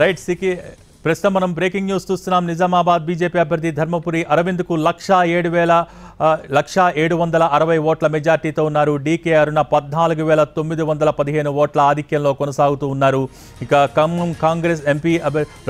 Right సికి ప్రస్తుతం మనం బ్రేకింగ్ న్యూస్ చూస్తున్నాం. నిజామాబాద్ బీజేపీ అభ్యర్థి ధర్మపురి అరవింద్కు 1,07,760 ఓట్ల మెజార్టీతో ఉన్నారు. డీకే అరుణ 14,915 ఓట్ల ఆధిక్యంలో కొనసాగుతూ ఉన్నారు. ఇక ఖమ్మం కాంగ్రెస్ ఎంపీ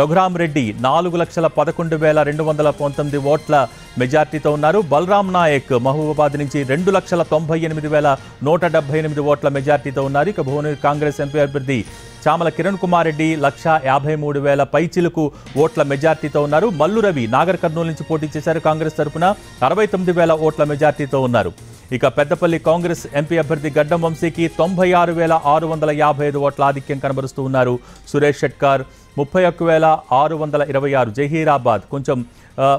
రఘురామ్ రెడ్డి 4,11,219 ఓట్ల మెజార్టీతో ఉన్నారు. బలరాం నాయక్ మహబూబాబాద్ నుంచి 2,98,178 ఓట్ల మెజార్టీతో ఉన్నారు. ఇక భువనగిరి కాంగ్రెస్ ఎంపీ అభ్యర్థి చామల కిరణ్ కుమార్ రెడ్డి 1,53,000 పైచిలకు ఓట్ల మెజార్టీతో ఉన్నారు. మల్లు రవి నాగర్ కర్నూలు నుంచి పోటీ చేశారు. కాంగ్రెస్ తరఫున 69,000 ఓట్ల మెజార్టీతో ఉన్నారు. ఇక పెద్దపల్లి కాంగ్రెస్ ఎంపీ అభ్యర్థి గడ్డం వంశీకి 96,655 ఓట్ల ఆధిక్యం కనబరుస్తూ ఉన్నారు. సురేష్ షెట్కార్ 31,626. జహీరాబాద్ కొంచెం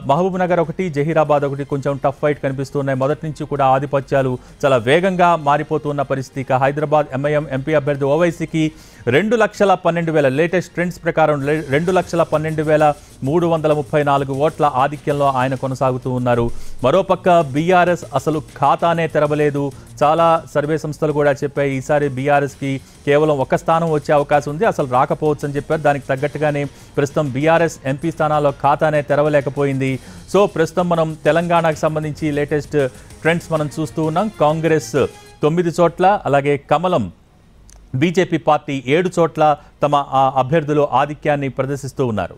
మహబూబ్ నగర్ ఒకటి, జహీరాబాద్ ఒకటి కొంచెం టఫ్ ఫైట్ కనిపిస్తున్నాయి. మొదటి నుంచి కూడా ఆధిపత్యాలు చాలా వేగంగా మారిపోతున్న పరిస్థితి. ఇక హైదరాబాద్ ఎంఐఎం ఎంపీ అభ్యర్థి ఓవైసీకి 2,12,000 లేటెస్ట్ ట్రెండ్స్ ప్రకారం 2,12,334 ఓట్ల ఆధిక్యంలో ఆయన కొనసాగుతూ ఉన్నారు. మరోపక్క బీఆర్ఎస్ అసలు ఖాతానే తెరవలేదు. చాలా సర్వే సంస్థలు కూడా చెప్పాయి ఈసారి బీఆర్ఎస్కి కేవలం ఒక స్థానం వచ్చే అవకాశం ఉంది, అసలు రాకపోవచ్చు అని చెప్పారు. దానికి తగ్గట్టుగానే ప్రస్తుతం బీఆర్ఎస్ ఎంపీ స్థానాల్లో ఖాతానే తెరవలేకపోయింది. సో ప్రస్తుతం మనం తెలంగాణకు సంబంధించి లేటెస్ట్ ట్రెండ్స్ మనం చూస్తూ ఉన్నాం. కాంగ్రెస్ 9 చోట్ల, అలాగే కమలం బీజేపీ పార్టీ 7 చోట్ల తమ అభ్యర్థులు ఆధిక్యాన్ని ప్రదర్శిస్తూ ఉన్నారు.